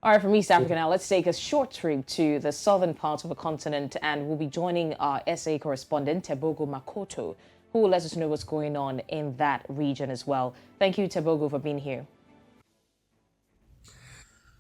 All right, from East Africa now, let's take a short trip to the southern part of the continent, and we'll be joining our SA correspondent, Tebogo Makoto, who will let us know what's going on in that region as well. Thank you, Tebogo, for being here.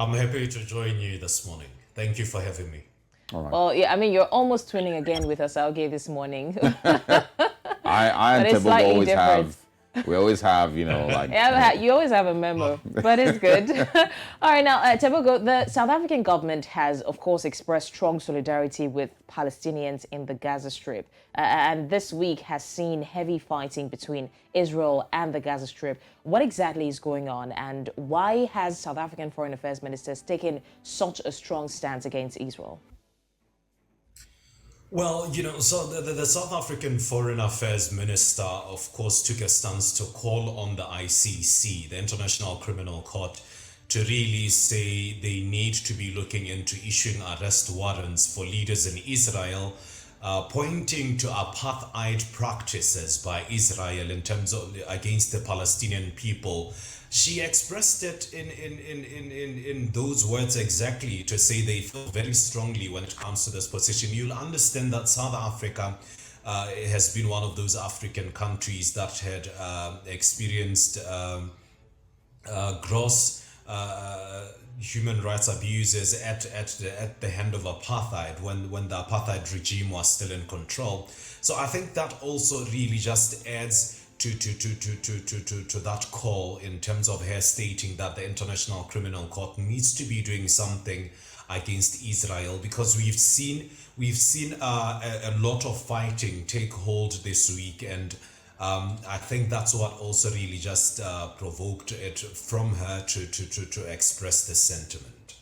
I'm happy to join you this morning. Thank you for having me. All right. Well, yeah, I mean, you're almost twinning again with us, okay, this morning. I and But it's Tebogo slightly always different. have, we always have, like. You always have a memo, but it's good. All right, now, Tebogo, the South African government has, of course, expressed strong solidarity with Palestinians in the Gaza Strip. And this week has seen heavy fighting between Israel and the Gaza Strip. What exactly is going on, and why has South African Foreign Affairs ministers taken such a strong stance against Israel? Well, so the South African Foreign Affairs Minister, of course, took a stance to call on the ICC, the International Criminal Court, to really say they need to be looking into issuing arrest warrants for leaders in Israel, pointing to apartheid practices by Israel in terms of against the Palestinian people. She expressed it in those words exactly, to say they feel very strongly when it comes to this position. You'll understand that South Africa has been one of those African countries that had experienced gross human rights abuses at the hand of apartheid, when the apartheid regime was still in control. So I think that also really just adds to that call, in terms of her stating that the International Criminal Court needs to be doing something against Israel, because we've seen a lot of fighting take hold this week, and I think that's what also really just provoked it from her to express this sentiment.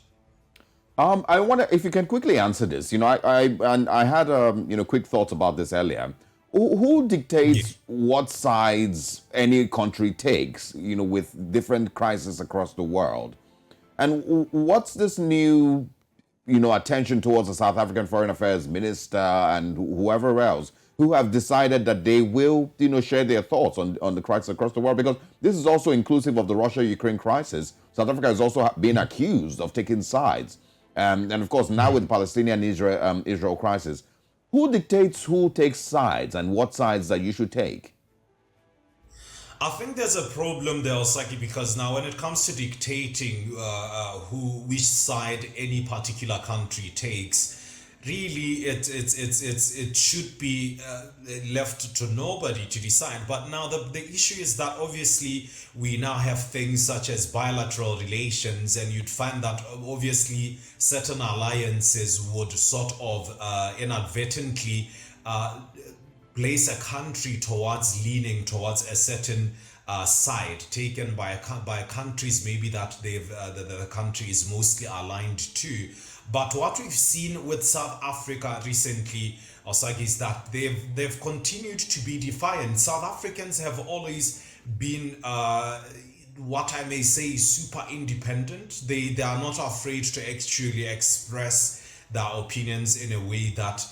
I wonder if you can quickly answer this. I had quick thoughts about this earlier. Who dictates what sides any country takes, with different crises across the world? And what's this new, attention towards the South African Foreign Affairs Minister and whoever else who have decided that they will, share their thoughts on the crisis across the world? Because this is also inclusive of the Russia-Ukraine crisis. South Africa has also been accused of taking sides. And of course, now with the Palestinian-Israel crisis, who dictates who takes sides and what sides that you should take? I think there's a problem there, Osaki, because now when it comes to dictating which side any particular country takes, really it should be left to nobody to decide. But now the issue is that obviously we now have things such as bilateral relations, and you'd find that obviously certain alliances would sort of inadvertently place a country towards leaning towards a certain side taken by countries maybe that the country is mostly aligned to. But what we've seen with South Africa recently, Osagi, is that they've continued to be defiant. South Africans have always been what I may say super independent. They are not afraid to actually express their opinions in a way that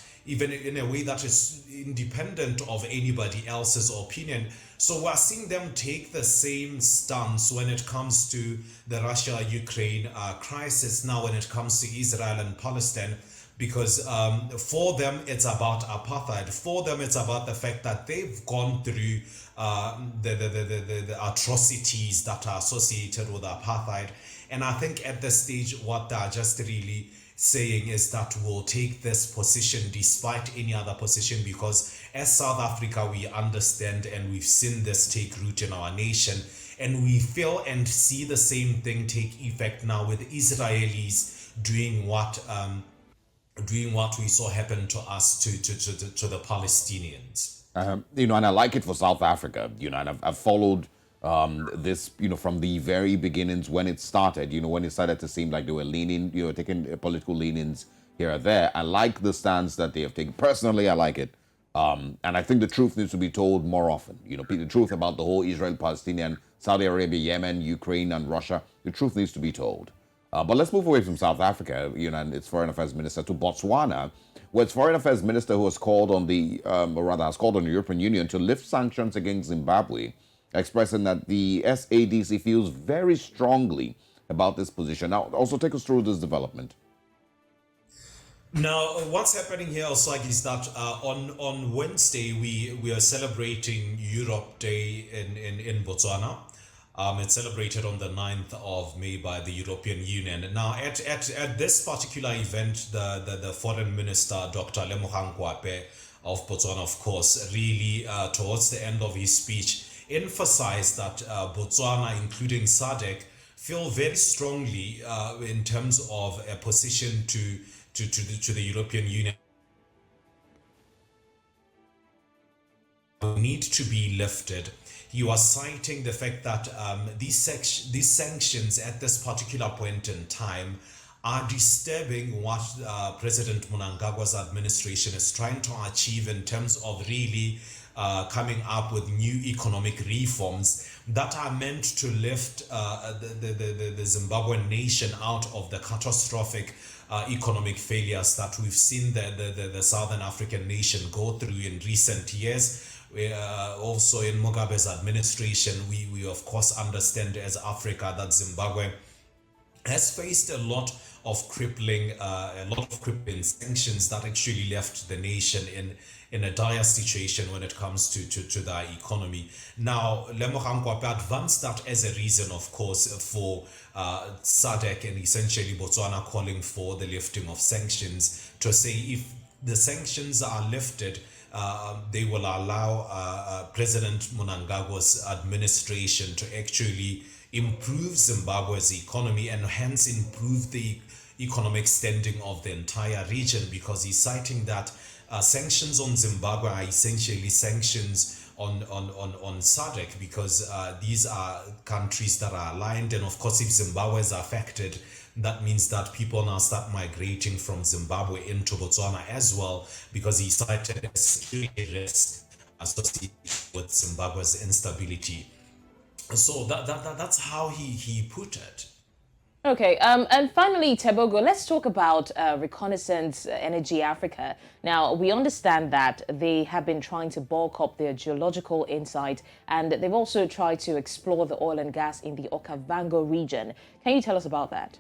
is independent of anybody else's opinion. So we're seeing them take the same stance when it comes to the Russia-Ukraine crisis, now when it comes to Israel and Palestine, because for them it's about apartheid. For them it's about the fact that they've gone through the atrocities that are associated with apartheid. And I think at this stage what they're just really saying is that we'll take this position despite any other position, because as South Africa we understand and we've seen this take root in our nation, and we feel and see the same thing take effect now with Israelis doing what we saw happen to us to the Palestinians. And I like it for South Africa, and I've followed this, from the very beginnings when it started, when it started to seem like they were leaning, taking political leanings here or there. I like the stance that they have taken. Personally, I like it. And I think the truth needs to be told more often. The truth about the whole Israel-Palestinian, Saudi Arabia, Yemen, Ukraine, and Russia. The truth needs to be told. But let's move away from South Africa, and its foreign affairs minister, to Botswana, where its foreign affairs minister, who has called on has called on the European Union to lift sanctions against Zimbabwe, expressing that the SADC feels very strongly about this position. Now, also take us through this development. Now, what's happening here also is that on Wednesday we are celebrating Europe Day in Botswana. It's celebrated on the 9th of May by the European Union. Now, at this particular event, the Foreign Minister, Dr. Lemogang Kwape of Botswana, of course, really towards the end of his speech, emphasized that Botswana, including SADC, feel very strongly in terms of a position to the European Union need to be lifted. He was citing the fact that these sanctions at this particular point in time are disturbing what President Mnangagwa's administration is trying to achieve in terms of really coming up with new economic reforms that are meant to lift the Zimbabwean nation out of the catastrophic economic failures that we've seen the Southern African nation go through in recent years. Also in Mugabe's administration, we of course understand as Africa that Zimbabwe has faced a lot of crippling sanctions that actually left the nation in a dire situation when it comes to their economy. Now, Lemogang Kwape advanced that as a reason, of course, for SADC and essentially Botswana calling for the lifting of sanctions, to say if the sanctions are lifted, they will allow President Mnangagwa's administration to actually improve Zimbabwe's economy and hence improve the economic standing of the entire region, because he's citing that sanctions on Zimbabwe are essentially sanctions on SADC, because these are countries that are aligned, and of course if Zimbabwe is affected, that means that people now start migrating from Zimbabwe into Botswana as well, because he cited a security risk associated with Zimbabwe's instability. So that's how he put it. Okay, and finally, Tebogo, let's talk about Reconnaissance Energy Africa. Now, we understand that they have been trying to bulk up their geological insight, and they've also tried to explore the oil and gas in the Okavango region. Can you tell us about that?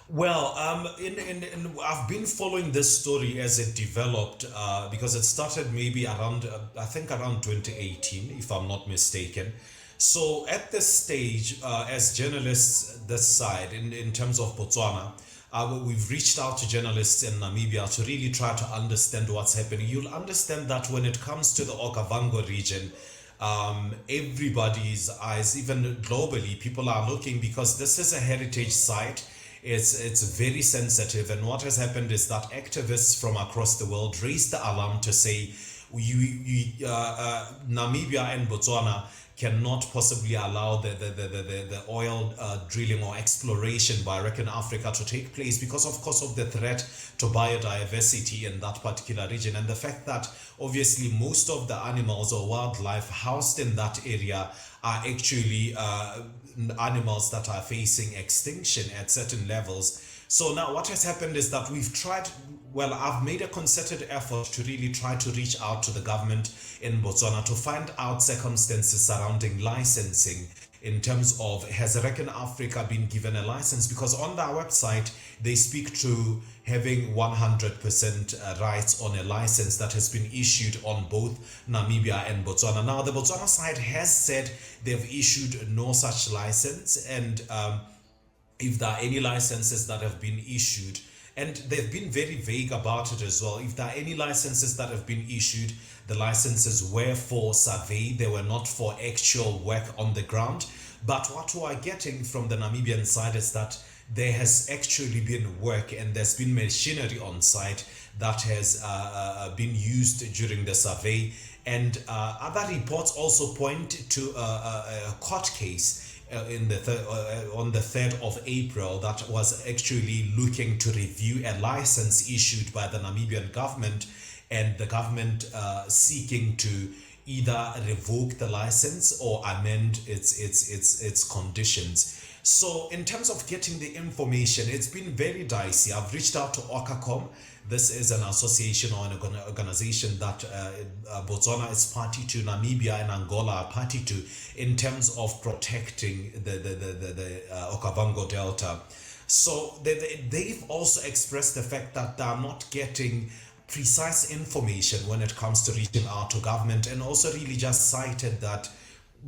Well, I've been following this story as it developed because it started maybe around, I think around 2018, if I'm not mistaken. So at this stage, as journalists this side, in terms of Botswana, we've reached out to journalists in Namibia to really try to understand what's happening. You'll understand that when it comes to the Okavango region, everybody's eyes, even globally, people are looking, because this is a heritage site. It's very sensitive, and what has happened is that activists from across the world raised the alarm to say Namibia and Botswana cannot possibly allow the oil drilling or exploration by Africa to take place, because of course of the threat to biodiversity in that particular region, and the fact that obviously most of the animals or wildlife housed in that area are actually animals that are facing extinction at certain levels. So now what has happened is that we've tried, well, I've made a concerted effort to really try to reach out to the government in Botswana to find out circumstances surrounding licensing, in terms of, has Africa been given a license? Because on their website, they speak to having 100% rights on a license that has been issued on both Namibia and Botswana. Now, the Botswana side has said they've issued no such license, and if there are any licenses that have been issued, and they've been very vague about it as well. If there are any licenses that have been issued, the licenses were for survey, they were not for actual work on the ground. But what we are getting from the Namibian side is that there has actually been work, and there's been machinery on site that has been used during the survey. And other reports also point to a court case on the 3rd of April that was actually looking to review a license issued by the Namibian government, and the government seeking to either revoke the license or amend its conditions. So in terms of getting the information, it's been very dicey. I've reached out to OCACOM. This is an association or an organization that Botswana is party to, Namibia and Angola are party to, in terms of protecting the Okavango Delta. So they've also expressed the fact that they're not getting precise information when it comes to reaching out to government, and also really just cited that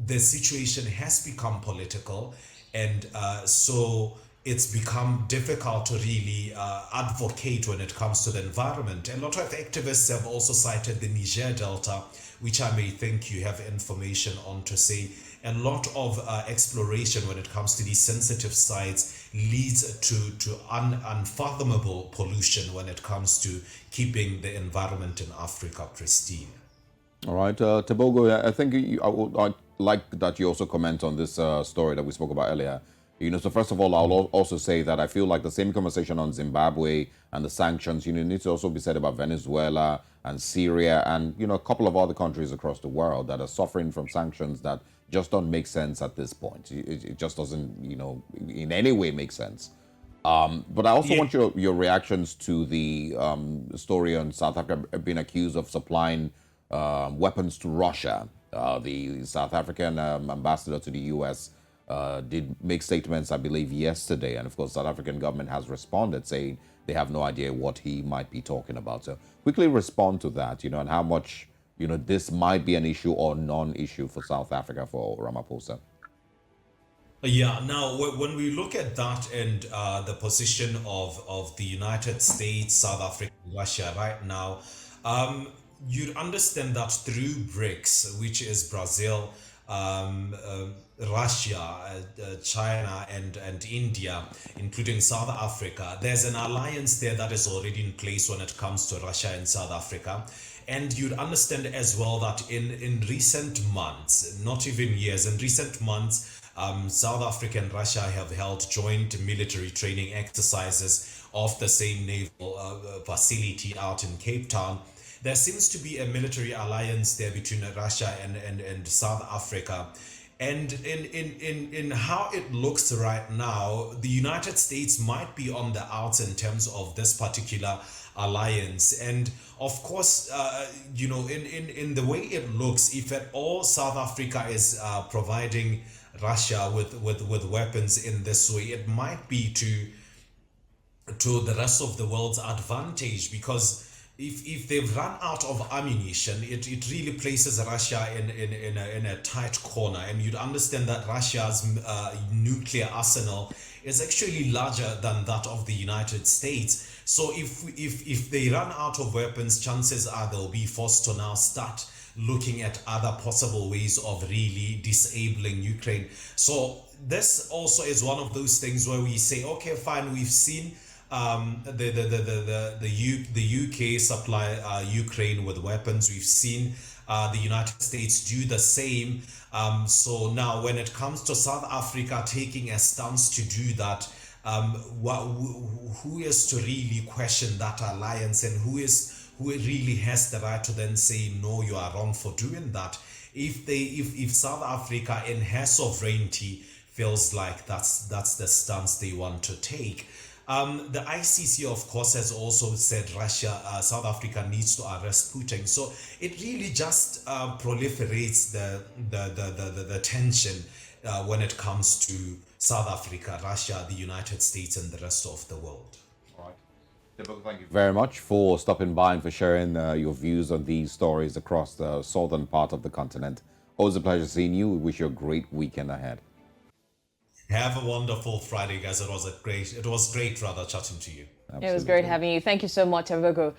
the situation has become political, and so it's become difficult to really advocate when it comes to the environment. And a lot of activists have also cited the Niger Delta, which I may think you have information on, to say a lot of exploration when it comes to these sensitive sites leads to unfathomable pollution when it comes to keeping the environment in Africa pristine. All right, Tebogo, I think I'd like that you also comment on this story that we spoke about earlier. So first of all, I'll also say that I feel like the same conversation on Zimbabwe and the sanctions, needs to also be said about Venezuela and Syria and, a couple of other countries across the world that are suffering from sanctions that just don't make sense at this point. It just doesn't, in any way make sense. But I also want your reactions to the story on South Africa being accused of supplying weapons to Russia. The South African ambassador to the U.S. Did make statements, I believe, yesterday. And of course, South African government has responded saying they have no idea what he might be talking about. So quickly respond to that, and how much, this might be an issue or non-issue for South Africa, for Ramaphosa. Yeah, now when we look at that and the position of the United States, South Africa, Russia right now, you'd understand that through BRICS, which is Brazil, Russia, China, and India, including South Africa, there's an alliance there that is already in place when it comes to Russia and South Africa. And you'd understand as well that in recent months, not even years, in recent months, South Africa and Russia have held joint military training exercises of the same naval facility out in Cape Town. There seems to be a military alliance there between Russia and South Africa. And in how it looks right now, the United States might be on the outs in terms of this particular alliance. And of course, in the way it looks, if at all South Africa is providing Russia with weapons in this way, it might be to the rest of the world's advantage, because if they've run out of ammunition, it really places Russia in a tight corner. And you'd understand that Russia's nuclear arsenal is actually larger than that of the United States. So if they run out of weapons, chances are they'll be forced to now start looking at other possible ways of really disabling Ukraine. So this also is one of those things where we say, okay, fine, we've seen the UK supply Ukraine with weapons. We've seen the United States do the same. So now when it comes to South Africa taking a stance to do that, who is to really question that alliance, and who really has the right to then say, no, you are wrong for doing that? If South Africa in her sovereignty feels like that's the stance they want to take. The ICC, of course, has also said South Africa needs to arrest Putin. So it really just proliferates the tension when it comes to South Africa, Russia, the United States, and the rest of the world. All right. Tebogo, thank you very much for stopping by and for sharing your views on these stories across the southern part of the continent. Always a pleasure seeing you. We wish you a great weekend ahead. Have a wonderful Friday, guys. It was great chatting to you. Absolutely. It was great having you. Thank you so much, Tebogo.